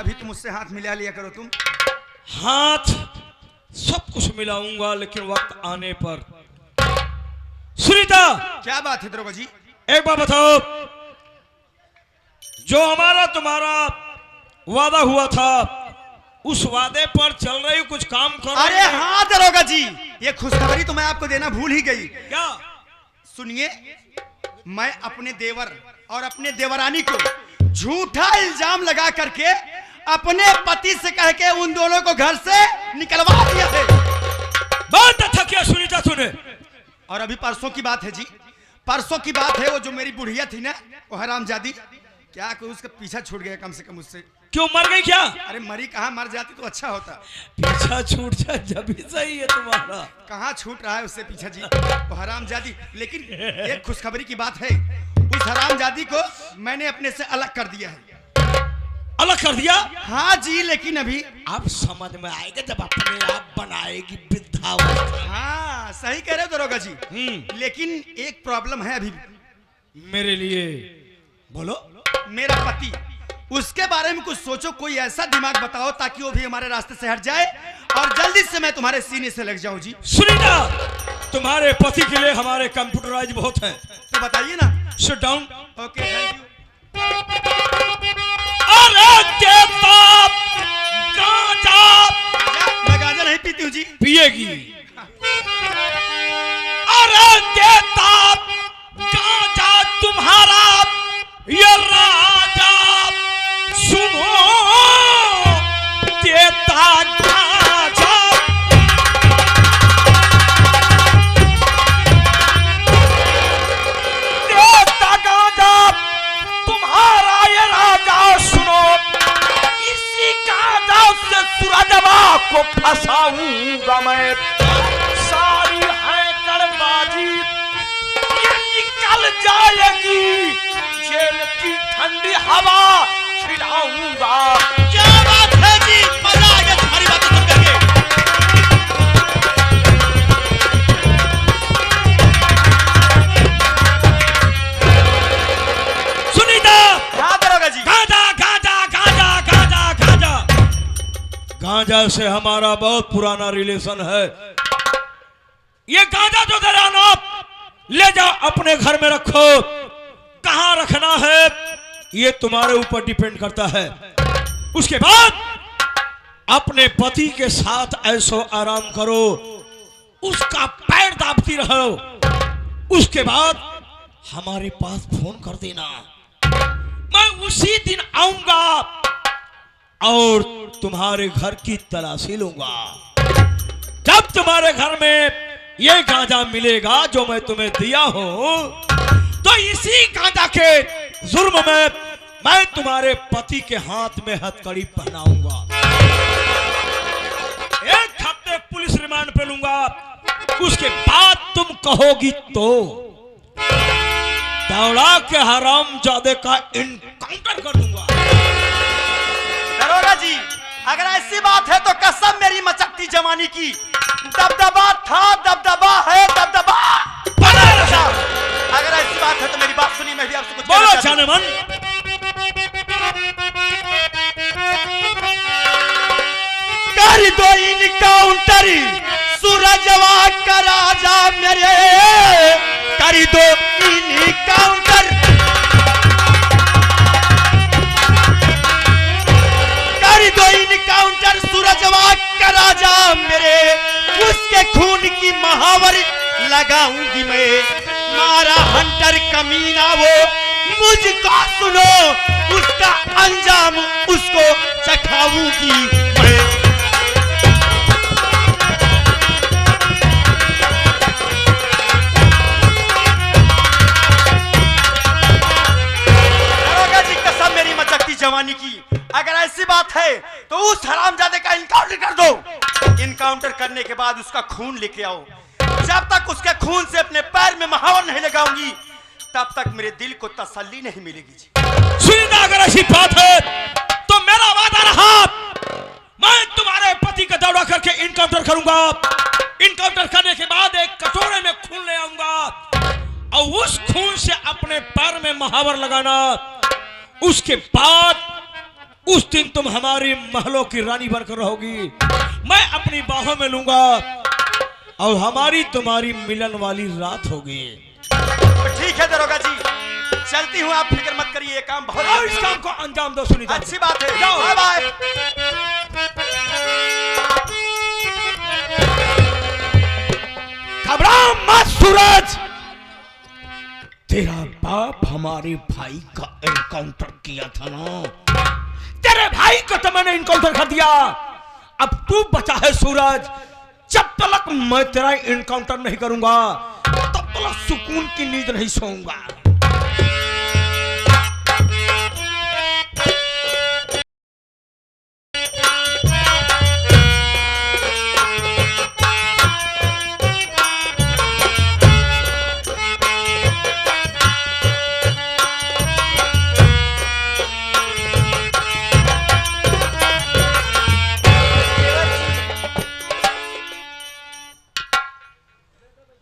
कभी तुम मुझसे हाथ मिला लिया करो तुम। हाथ सब कुछ मिलाऊंगा, लेकिन वक्त आने पर। सुनीता, क्या बात है दरोगा जी? एक बात बताओ, जो हमारा तुम्हारा वादा हुआ था, उस वादे पर चल रही हो? कुछ काम करो। अरे हाँ दरोगा जी, ये खुशखबरी तो मैं आपको देना भूल ही गई। क्या? सुनिए, मैं अपने देवर और अपने देवरानी को झूठा इल्जाम लगा करके अपने पति से कह के उन दोनों को घर से निकलवा दिया है। बात था क्या सुनीता तूने? और अभी परसों की बात है जी, परसों की बात है। वो जो मेरी बुढ़िया थी ना, वो हरामजादी, क्या कोई उसका पीछा छूट गया कम से कम उससे। क्यों, मर गई क्या? अरे मरी कहाँ, मर जाती तो अच्छा होता। पीछा छूट जाए जब ही सही है तुम्हारा। कहाँ छूट रहा है उससे पीछा जी, वो हरामजादी। लेकिन एक खुशखबरी की बात है, उस हरामजादी को मैंने अपने से अलग कर दिया है। अलग कर दिया? हाँ जी, लेकिन अभी आप समझ में आएगा जब अपने आप बनाएगी वृद्धावस्था। हाँ सही कह रहे हो दरोगा जी। लेकिन एक प्रॉब्लम है अभी मेरे लिए। बोलो। मेरा पति, उसके बारे में कुछ सोचो, कोई ऐसा दिमाग बताओ ताकि वो भी हमारे रास्ते से हट जाए और जल्दी से मैं तुम्हारे सीने से लग जाऊं जी। सुनीता, तुम्हारे पति के लिए हमारे कंप्यूटराइज बहुत हैं। तो बताइए ना। Sit down. Okay, thank you. अरे देवता, गांजा। मैं गांजा नहीं पीती हूँ जी। पिएगी? अरे देवता, गांजा तुम्हारा ये राजा सुनो, देता गांजा। देता गांजा तुम्हारा ये राजा सुनो, इसी गांजा से सूरजवा को फंसाऊंगा मैं। सारी है कड़बाजी ये निकल जाएगी, जेल की ठंडी हवा खिलाऊंगा। क्या बात है जी, मजा आ गया तुम्हारी बातें सुन करके। सुनीता। हाँ दरोगा जी। गांजा गांजा गांजा गांजा गांजा। गांजा से हमारा बहुत पुराना रिलेशन है। ये गांजा जो दे रहा ना, ले जाओ अपने घर में रखो। कहां रखना है ये तुम्हारे ऊपर डिपेंड करता है। उसके बाद अपने पति के साथ ऐसो आराम करो, उसका पैर दाबती रहो। उसके बाद हमारे पास फोन कर देना, मैं उसी दिन आऊंगा और तुम्हारे घर की तलाशी लूंगा। जब तुम्हारे घर में ये गांजा मिलेगा जो मैं तुम्हें दिया हूं, तो इसी गांजा के जुर्म में मैं तुम्हारे पति के हाथ में हथकड़ी पहनाऊंगा। एक हफ्ते पुलिस रिमांड पे लूंगा। उसके बाद तुम कहोगी तो दौड़ा के हरामजादे का इनकाउंटर कर दूंगा। दरोगा जी, अगर ऐसी बात है तो कसम मेरी मचकती जवानी की, दबदबा था, दबदबा है, दबदबा बना रहा। अगर ऐसी बात है तो मेरी बात सुनिए, मैं भी आपसे कुछ बोलो कहना चाहता हूं। जानेमन। कर दो इनकाउंटर सूरजवा का राजा मेरे, कर दो इनकाउंटर, कर दो इनकाउंटर सूरजवा का राजा मेरे। उसके खून की महावर लगाऊंगी मैं, मारा हंटर कमीना वो मुझको सुनो, उसका अंजाम उसको चखाऊंगी मैं। जवानी की, अगर ऐसी बात है तो उस हरामजादे का इनकाउंटर कर दो। इनकाउंटर करने के बाद उसका खून लेके आओ। जब तक उसके खून से अपने पैर में महावर नहीं लगाऊंगी, तब तक मेरे दिल को तसल्ली नहीं मिलेगी जी। सुनीता, अगर ऐसी बात है तो मेरा वादा रहा, मैं तुम्हारे पति का दौरा करके इनकाउंटर करूंगा। इनकाउंटर करने के बाद एक कटोरे में खून ले आऊंगा और उस खून से अपने पैर में महावर लगाना। उसके बाद उस दिन तुम हमारी महलों की रानी बनकर रहोगी। मैं अपनी बाहों में लूंगा और हमारी तुम्हारी मिलन वाली रात होगी। तो ठीक है दरोगा जी, चलती हूँ, आप फिक्र मत करिए, ये काम बहुत और इस काम को अंजाम दो सुनीता। अच्छी बात है, जाओ। Bye bye. घबरा मत सूरज, तेरा बाप हमारे भाई का एनकाउंटर किया था ना, तेरे भाई को तो मैंने एनकाउंटर कर दिया। अब तू बचा है सूरज, जब तक मैं तेरा एनकाउंटर नहीं करूंगा तब तक सुकून की नींद नहीं सोऊंगा।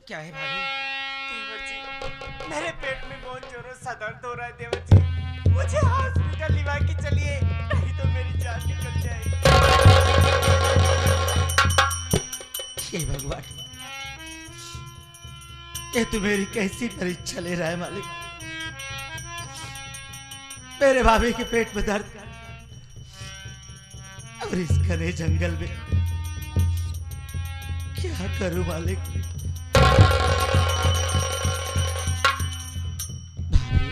क्या है भाभी? देवर जी, मेरे पेट में बहुत जोरों से दर्द हो रहा है देवर जी, मुझे हॉस्पिटल लिवा के चलिए, नहीं तो मेरी जान निकल जाएगी। हे भगवान, ये तो मेरी कैसी परीक्षा ले रहा है मालिक। मेरे भाभी के पेट में दर्द और इस घने जंगल में क्या करूं मालिक। भाभी,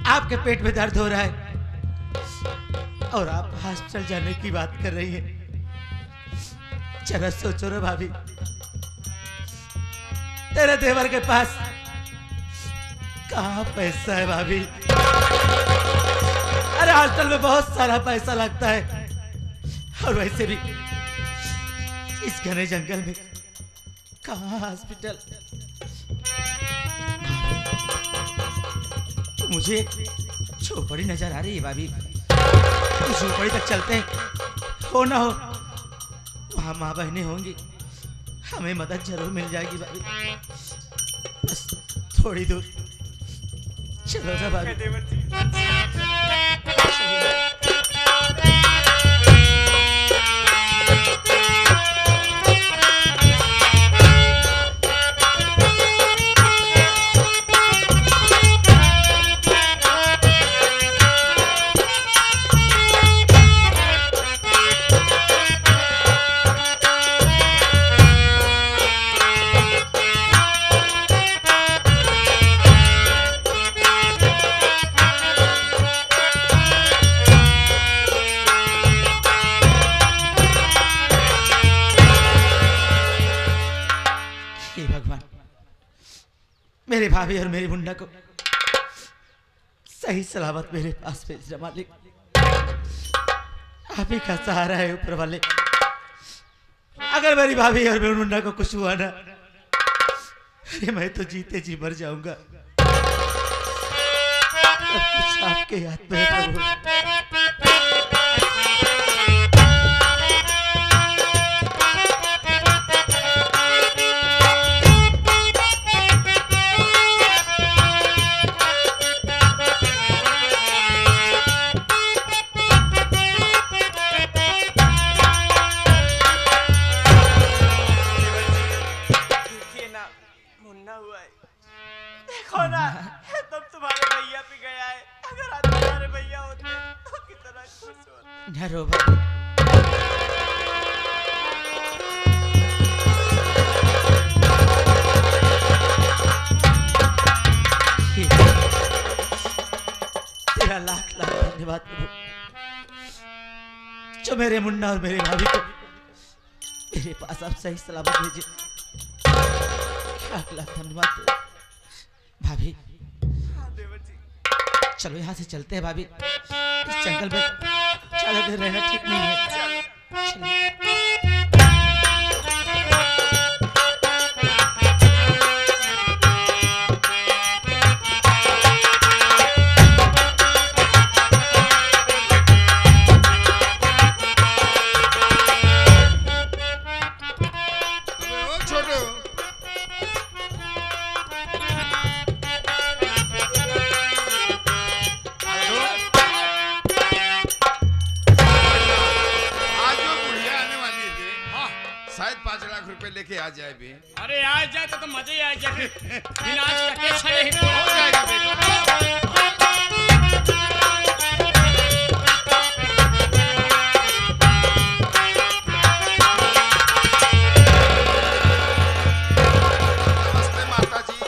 आपके पेट में दर्द हो रहा है और आप हॉस्पिटल जाने की बात कर रही हैं। जरा सोचो रे भाभी, तेरे देवर के पास कहाँ पैसा है भाभी? अरे हॉस्पिटल में बहुत सारा पैसा लगता है, और वैसे भी इस घने जंगल में कहाँ हॉस्पिटल? मुझे झोपड़ी नजर आ रही है भाभी, झोपड़ी तक चलते हैं, हो ना हो वहां माँ बहनें होंगी, हमें मदद जरूर मिल जाएगी भाभी। बस थोड़ी दूर चलो ना भाभी। देवर जी, हे भगवान, मेरे भाभी और मेरी मुन्ना को सही सलामत मेरे पास भेजना मालिक। आप ही का सहारा है ऊपर वाले। अगर मेरी भाभी और मेरे मुन्ना को कुछ हुआ ना, अरे मैं तो जीते जी मर जाऊंगा। सब कुछ आपके हाथ में है प्रभु। देखिए ना, मुन्ना हुआ है, देखो ना, तब तुम्हारे भैया पे गया है, अगर आज तुम्हारे भैया होते तो कितना खुश होते। ना रो भाभी। तेरा लाख लाख धन्यवाद प्रभु, जो मेरे मुन्ना और मेरे भाभी को मेरे पास आप सही सलामत भेजे। लाख लाख धन्यवाद प्रभु। भाभी हाँ देवर जी, चलो यहाँ से चलते हैं भाभी, इस जंगल में ज्यादा देर रहना ठीक नहीं है। चलिए। हेलो, आ जाए बे। अरे आ जाए तो मजे आ जाए। बिना आज कटे छड़े ही हो जाएगा बेटा। नमस्ते माता जी।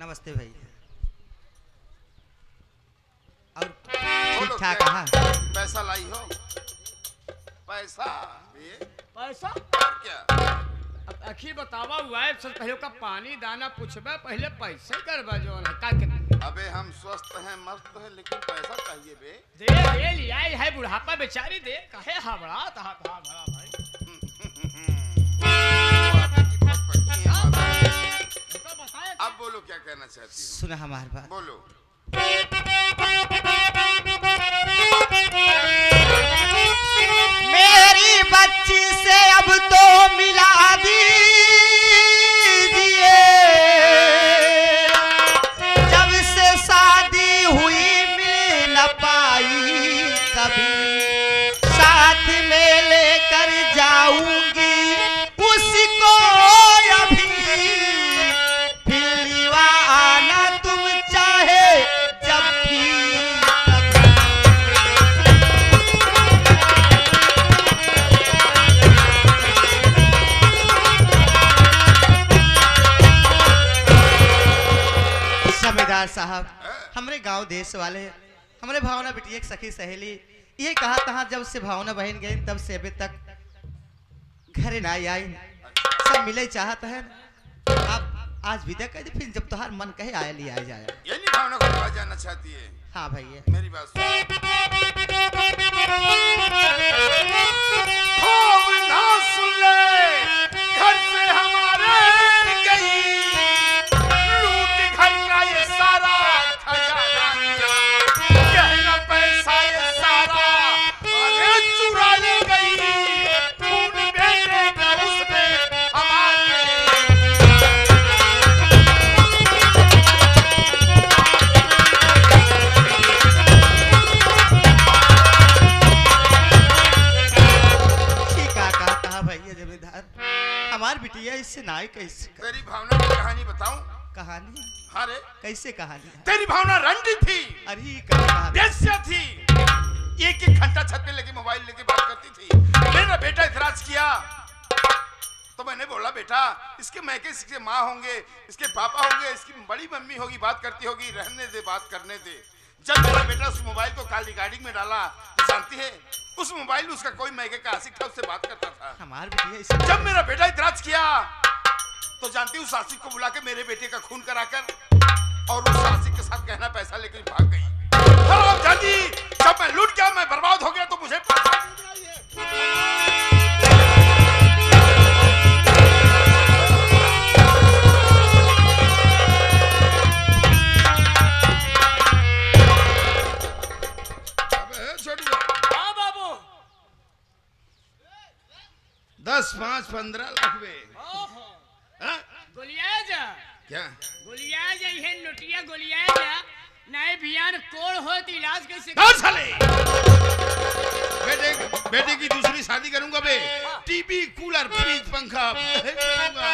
नमस्ते भाई। और बोलो ठीक ठाक क्या? हाँ। पैसा लाई हो? पैसा बे? पैसा और क्या? अब आखिर बतावा हुआ है सबसे पहले का पानी दाना पूछबे पहले पैसे करबा जो है का के अबे हम स्वस्थ हैं मस्त हैं लेकिन पैसा चाहिए बे। दे लिया है बुढ़ापा बेचारी दे कहे हावड़ा तहा कहा भरा भाई बातें की बहुत पक्की हैं माता जी। उनका बताए अब बोलो क्या कहना चाहती हो? सुना हमारी बात। बोलो। मेरी बच्ची से अब तो मिला दीजिए। जब से शादी हुई मिल न पाई कभी। साथ में लेकर जाऊंगी उसको अभी। फिर आना तुम चाहे जब भी। जमींदार साहब हमरे गांव देश वाले हमरे भावना बेटी एक सखी सहेली ये कहा तहाँ जब से भावना बहन गई तब से अभी तक घरे ना आई। सब मिले चाहत है। आप आज विदा कर दी फिर जब तुम्हार मन कहे आया लिया जाए। ये नहीं भावना को कहा जाना चाहती है? हाँ भैया। मेरी बात सुन। भावना सुन ले घर से हमारे गई लूट घर का ये सारा खजाना गहना पैसा ये सारा अरे चुरा ले गई खून बेटे का उसने हमारे। ठीक कहा भैया जमींदार हमार बिटिया इससे ना कैसे तेरी भावना की कहानी बताऊं? कहानी हाँ रे कैसे कहानी है? तेरी भावना रंडी थी अरे ये कहा बेस्या थी। एक एक घंटा छत पे लेके मोबाइल लेके बात करती थी। मेरा बेटा इतराज किया तो मैंने बोला बेटा इसके मैके इसके माँ होंगे इसके पापा होंगे इसकी बड़ी मम्मी होगी बात करती होगी रहने दे बात करने दे। जब मेरा बेटा उस मोबाइल को काल रिकॉर्डिंग में डाला तो जानती है उस मोबाइल में उसका कोई मैके का आशिक था उससे बात करता था। हमार बिटिया इससे जब मेरा बेटा इतराज किया तो जानती उस आशिक को बुला के मेरे बेटे का खून कराकर और उस आशिक के साथ गहना पैसा लेकर भाग गई। जाती जब मैं लूट गया मैं बर्बाद हो गया तो मुझे पैसा नहीं चाहिए। अबे छोटू हां बाबू 10 5 15 लाख बे। हाँ? गोलिया जा क्या गोलिया जा ये नोटिया गोलिया जा नए बियान कोड़ हो तो इलाज कैसे कौन साले बेटे की दूसरी शादी करूंगा बे। टीवी कूलर फ्रिज पंखा करूंगा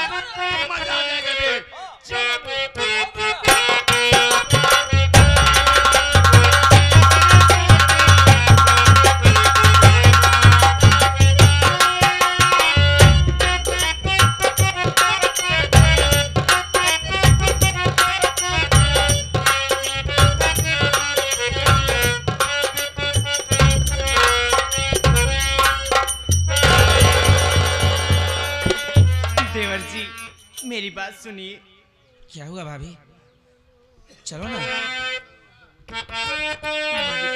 मजा आ जाएगा बे। चलो बे। देवर जी मेरी बात सुनिए। क्या हुआ भाभी चलो ना। मेरी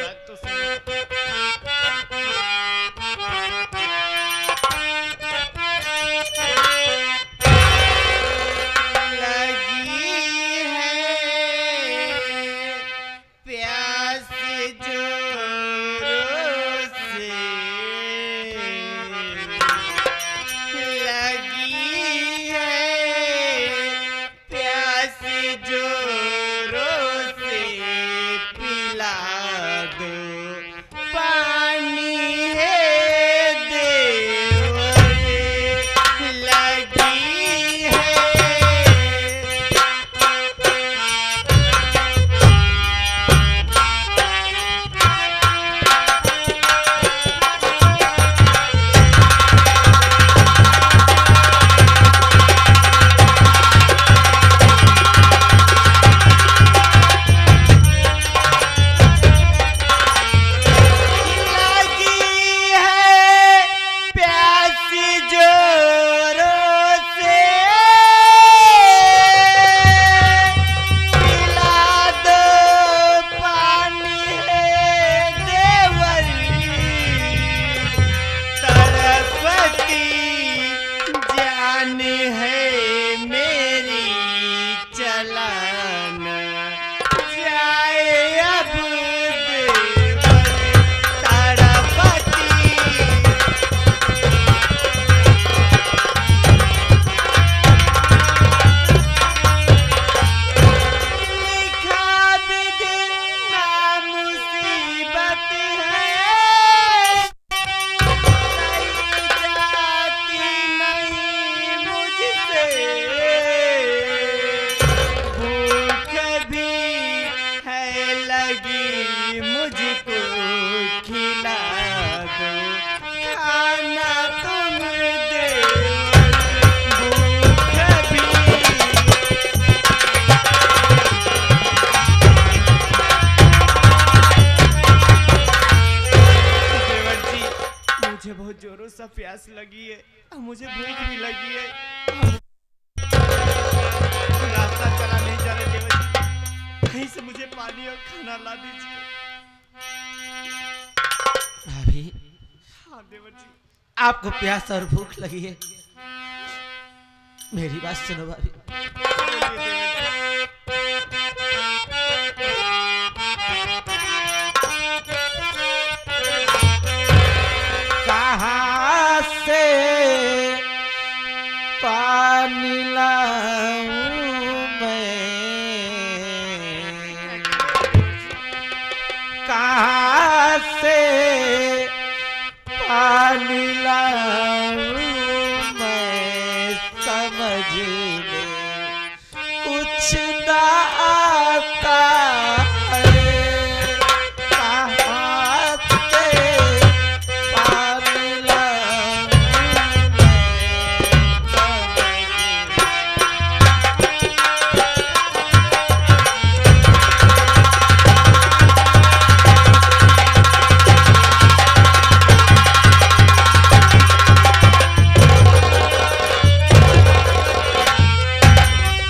बात तो सुनो। लगी है प्यास जोरों से लगी है प्यास जोरों से पिला लगी मुझको खिला दो खाना तुम देवर भूख भी देवर जी मुझे बहुत जोरों से प्यास लगी है और मुझे भूख भी लगी है रास्ता चला नहीं जा रहा देवर जी कहीं से मुझे पानी और खाना ला दीजिए भाभी हाँ देवर जी आपको प्यास और भूख लगी है, मेरी बात सुनो भाभी। बोलिए देवर जी। कहाँ से पानी लाऊं मैं, कहाँ से पानी लाऊं मैं, समझ में कुछ ना आता है। कहाँ से पानी लाऊं मैं,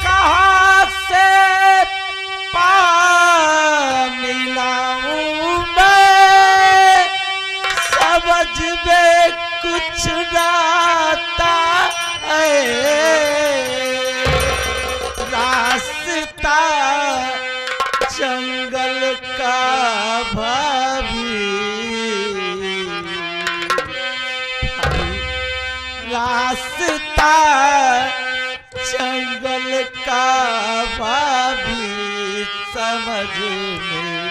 कहाँ से पानी लाऊं मैं, समझ में कुछ ना आता है। रास्ता जंगल का भाभी, रास्ता जंगल का भाभी, समझ में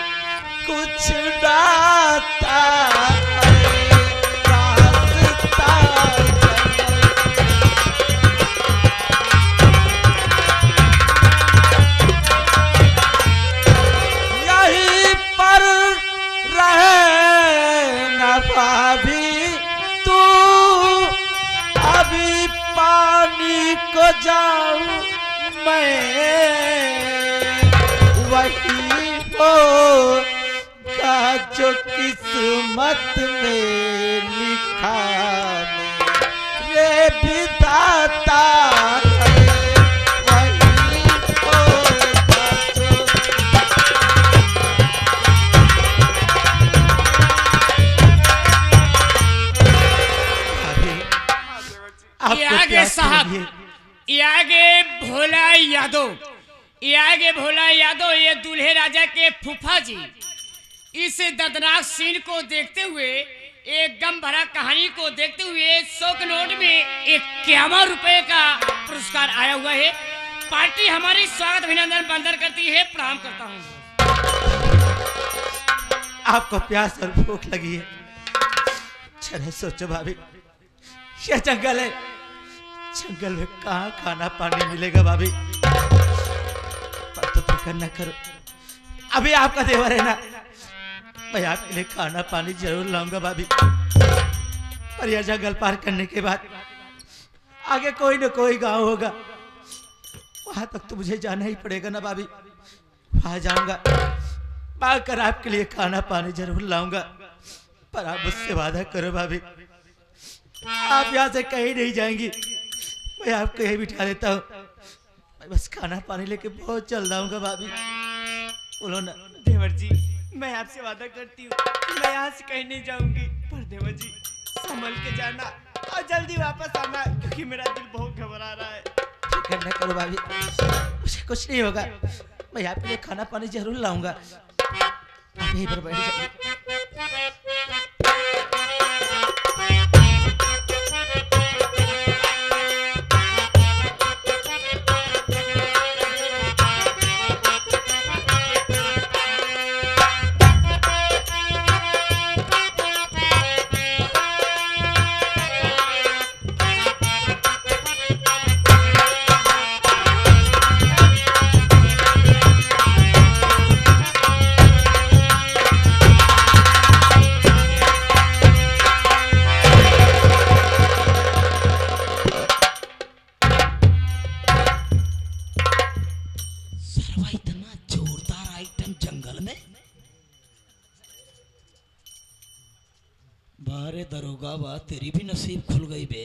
कुछ ना आता है। रास्ता जंगल यहीं पर रहे न भाभी तू, अभी पानी को जाऊं मैं, वही हो का जो किस्मत में लिखा मेरे विधाता है। वही होगा जो ये आपको आगे प्यास साहब, लगी है। ये आगे भोला यादव, ये आगे भोला यादव, ये दूल्हे राजा के फूफा जी। इस दर्दनाक सीन को देखते हुए, एक गम भरा कहानी को देखते हुए 100 के नोट में 51 रुपए का पुरस्कार आया हुआ है। पार्टी हमारी स्वागत अभिनंदन बंदर करती है। प्रणाम करता हूँ। आपको प्यास और भूख लगी है, चलो सोचो भाभी, ये जंगल है, जंगल में कहाँ खाना पानी मिलेगा भाभी। पर तो फिक्र न करो, अभी आपका देवर है ना, मैं आपके लिए खाना पानी जरूर लाऊंगा भाभी। पर यह जंगल पार करने के बाद आगे कोई न कोई गांव होगा, वहां तक तो मुझे जाना ही पड़ेगा ना भाभी। वहां जाऊंगा, मांग कर आपके लिए खाना पानी जरूर लाऊंगा। पर आप मुझसे वादा करो भाभी, आप यहाँ से कहीं नहीं जाएंगी, मैं आपको यहीं बिठा देता हूँ। मैं बस खाना पानी लेके बहुत चल जाऊंगा भाभी, बोलो ना। देवर जी मैं आपसे वादा करती हूँ कि मैं यहाँ से कहीं नहीं जाऊंगी, पर देवर जी संभल के जाना और जल्दी वापस आना, क्योंकि मेरा दिल बहुत घबरा रहा है। फिक्र न करो भाभी, मुझे कुछ नहीं होगा, मैं आपके लिए खाना पानी जरूर लाऊंगा। आप यहीं पर बैठ जाइए। बारे दरोगा बा, तेरी भी नसीब खुल गई बे।